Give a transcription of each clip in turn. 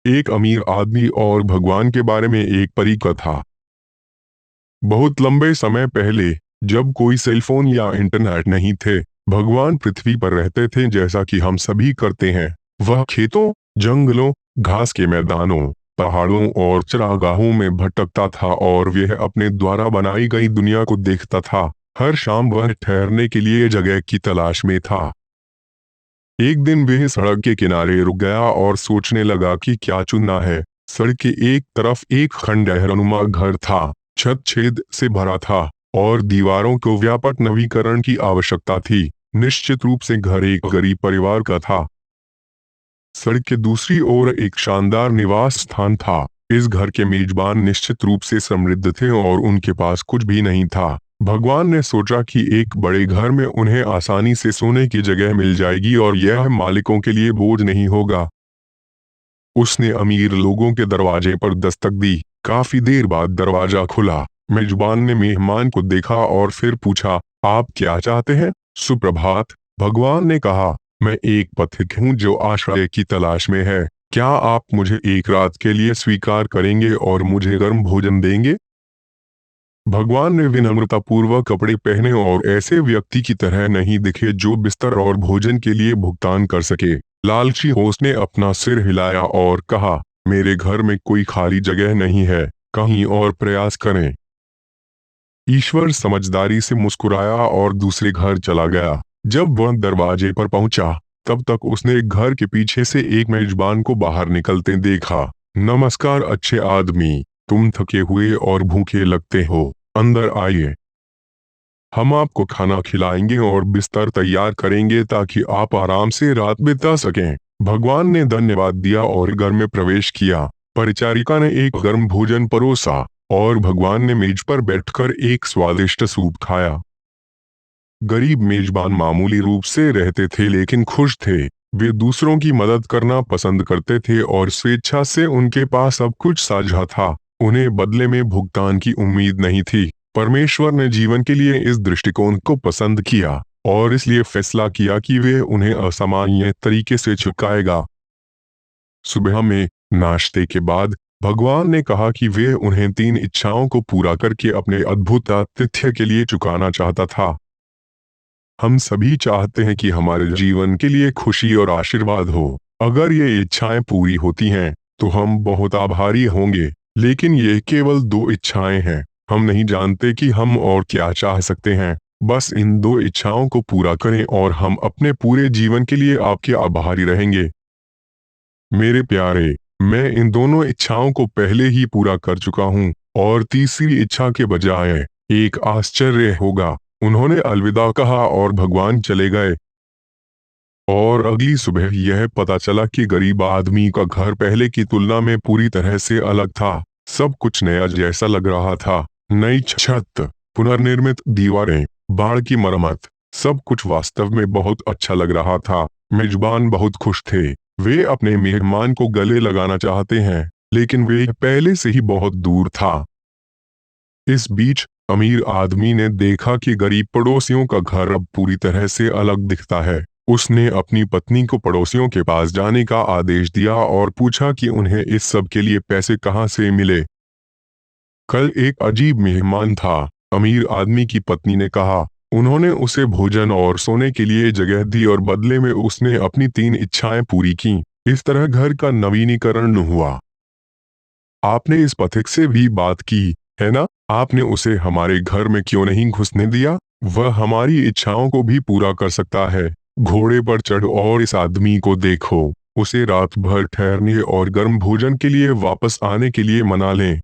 एक अमीर आदमी और भगवान के बारे में एक परी कथा। बहुत लंबे समय पहले, जब कोई सेलफोन या इंटरनेट नहीं थे, भगवान पृथ्वी पर रहते थे जैसा कि हम सभी करते हैं। वह खेतों, जंगलों, घास के मैदानों, पहाड़ों और चरागाहों में भटकता था और वह अपने द्वारा बनाई गई दुनिया को देखता था। हर शाम वह ठहरने के लिए जगह की तलाश में था। एक दिन वह सड़क के किनारे रुक गया और सोचने लगा कि क्या चुनना है। सड़क के एक तरफ एक खंडहरनुमा घर था, छत छेद से भरा था और दीवारों को व्यापक नवीकरण की आवश्यकता थी। निश्चित रूप से घर एक गरीब परिवार का था। सड़क के दूसरी ओर एक शानदार निवास स्थान था। इस घर के मेजबान निश्चित रूप से समृद्ध थे और उनके पास कुछ भी नहीं था। भगवान ने सोचा कि एक बड़े घर में उन्हें आसानी से सोने की जगह मिल जाएगी और यह मालिकों के लिए बोझ नहीं होगा। उसने अमीर लोगों के दरवाजे पर दस्तक दी। काफी देर बाद दरवाजा खुला। मेजबान ने मेहमान को देखा और फिर पूछा, आप क्या चाहते हैं? सुप्रभात, भगवान ने कहा। मैं एक पथिक हूँ जो आश्रय की तलाश में है। क्या आप मुझे एक रात के लिए स्वीकार करेंगे और मुझे गर्म भोजन देंगे? भगवान ने विनम्रतापूर्वक कपड़े पहने और ऐसे व्यक्ति की तरह नहीं दिखे जो बिस्तर और भोजन के लिए भुगतान कर सके। लालची होस्ट ने अपना सिर हिलाया और कहा, मेरे घर में कोई खाली जगह नहीं है, कहीं और प्रयास करें। ईश्वर समझदारी से मुस्कुराया और दूसरे घर चला गया। जब वह दरवाजे पर पहुंचा, तब तक उसने घर के पीछे से एक मेजबान को बाहर निकलते देखा। नमस्कार अच्छे आदमी, तुम थके हुए और भूखे लगते हो, अंदर आइए। हम आपको खाना खिलाएंगे और बिस्तर तैयार करेंगे ताकि आप आराम से रात बिता सकें। भगवान ने धन्यवाद दिया और घर में प्रवेश किया। परिचारिका ने एक गर्म भोजन परोसा और भगवान ने मेज पर बैठकर एक स्वादिष्ट सूप खाया। गरीब मेजबान मामूली रूप से रहते थे लेकिन खुश थे। वे दूसरों की मदद करना पसंद करते थे और स्वेच्छा से उनके पास सब कुछ साझा था। उन्हें बदले में भुगतान की उम्मीद नहीं थी। परमेश्वर ने जीवन के लिए इस दृष्टिकोण को पसंद किया और इसलिए फैसला किया कि वे उन्हें असामान्य तरीके से चुकाएगा। सुबह में नाश्ते के बाद भगवान ने कहा कि वे उन्हें 3 इच्छाओं को पूरा करके अपने अद्भुत आतिथ्य के लिए चुकाना चाहता था। हम सभी चाहते हैं कि हमारे जीवन के लिए खुशी और आशीर्वाद हो। अगर ये इच्छाएं पूरी होती हैं, तो हम बहुत आभारी होंगे। लेकिन ये केवल 2 इच्छाएं हैं। हम नहीं जानते कि हम और क्या चाह सकते हैं। बस इन 2 इच्छाओं को पूरा करें और हम अपने पूरे जीवन के लिए आपके आभारी रहेंगे। मेरे प्यारे, मैं इन दोनों इच्छाओं को पहले ही पूरा कर चुका हूँ और तीसरी इच्छा के बजाय एक आश्चर्य होगा। उन्होंने अलविदा कहा और भगवान चले गए। और अगली सुबह यह पता चला कि गरीब आदमी का घर पहले की तुलना में पूरी तरह से अलग था। सब कुछ नया जैसा लग रहा था। नई छत, पुनर्निर्मित दीवारें, बाढ़ की मरम्मत, सब कुछ वास्तव में बहुत अच्छा लग रहा था। मेजबान बहुत खुश थे। वे अपने मेहमान को गले लगाना चाहते हैं, लेकिन वे पहले से ही बहुत दूर था। इस बीच अमीर आदमी ने देखा कि गरीब पड़ोसियों का घर अब पूरी तरह से अलग दिखता है। उसने अपनी पत्नी को पड़ोसियों के पास जाने का आदेश दिया और पूछा कि उन्हें इस सब के लिए पैसे कहाँ से मिले। कल एक अजीब मेहमान था, अमीर आदमी की पत्नी ने कहा। उन्होंने उसे भोजन और सोने के लिए जगह दी और बदले में उसने अपनी 3 इच्छाएं पूरी की। इस तरह घर का नवीनीकरण हुआ। आपने इस पथिक से भी बात की, है ना? आपने उसे हमारे घर में क्यों नहीं घुसने दिया? वह हमारी इच्छाओं को भी पूरा कर सकता है। घोड़े पर चढ़ और इस आदमी को देखो। उसे रात भर ठहरने और गर्म भोजन के लिए वापस आने के लिए मना लें।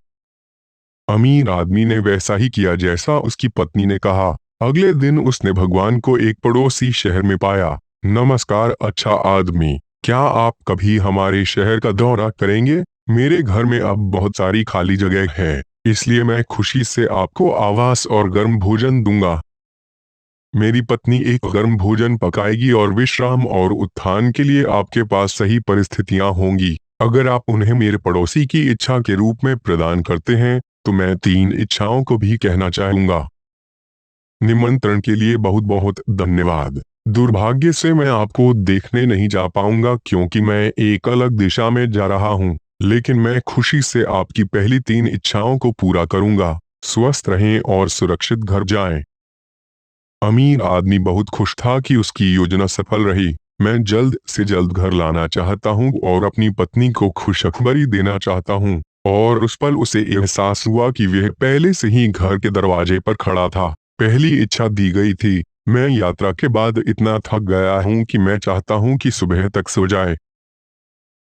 अमीर आदमी ने वैसा ही किया जैसा उसकी पत्नी ने कहा। अगले दिन उसने भगवान को एक पड़ोसी शहर में पाया। नमस्कार अच्छा आदमी, क्या आप कभी हमारे शहर का दौरा करेंगे? मेरे घर में अब बहुत सारी खाली जगह है, इसलिए मैं खुशी से आपको आवास और गर्म भोजन दूंगा। मेरी पत्नी एक गर्म भोजन पकाएगी और विश्राम और उत्थान के लिए आपके पास सही परिस्थितियां होंगी। अगर आप उन्हें मेरे पड़ोसी की इच्छा के रूप में प्रदान करते हैं, तो मैं 3 इच्छाओं को भी कहना चाहूंगा। निमंत्रण के लिए बहुत बहुत धन्यवाद। दुर्भाग्य से मैं आपको देखने नहीं जा पाऊंगा क्योंकि मैं एक अलग दिशा में जा रहा हूं। लेकिन मैं खुशी से आपकी पहली 3 इच्छाओं को पूरा करूंगा। स्वस्थ रहें और सुरक्षित घर जाएं। अमीर आदमी बहुत खुश था कि उसकी योजना सफल रही। मैं जल्द से जल्द घर लाना चाहता हूँ और अपनी पत्नी को खुशखबरी देना चाहता हूँ। और उस पल उसे एहसास हुआ कि वह पहले से ही घर के दरवाजे पर खड़ा था। पहली इच्छा दी गई थी। मैं यात्रा के बाद इतना थक गया हूँ कि मैं चाहता हूँ कि सुबह तक सो जाए।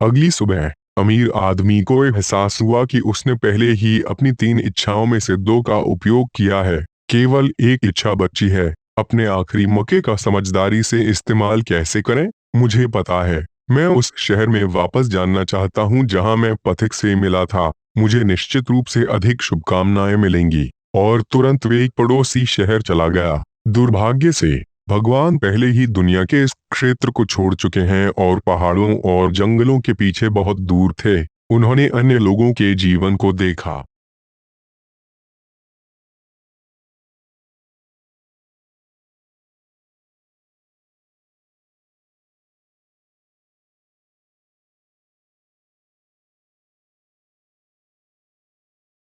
अगली सुबह अमीर आदमी को एहसास हुआ कि उसने पहले ही अपनी 3 इच्छाओं में से 2 का उपयोग किया है। केवल एक इच्छा बची है। अपने आखिरी मौके का समझदारी से इस्तेमाल कैसे करें? मुझे पता है। मैं उस शहर में वापस जानना चाहता हूँ जहाँ मैं पथिक से मिला था। मुझे निश्चित रूप से अधिक शुभकामनाएं मिलेंगी। और तुरंत वे एक पड़ोसी शहर चला गया। दुर्भाग्य से भगवान पहले ही दुनिया के इस क्षेत्र को छोड़ चुके हैं और पहाड़ों और जंगलों के पीछे बहुत दूर थे। उन्होंने अन्य लोगों के जीवन को देखा।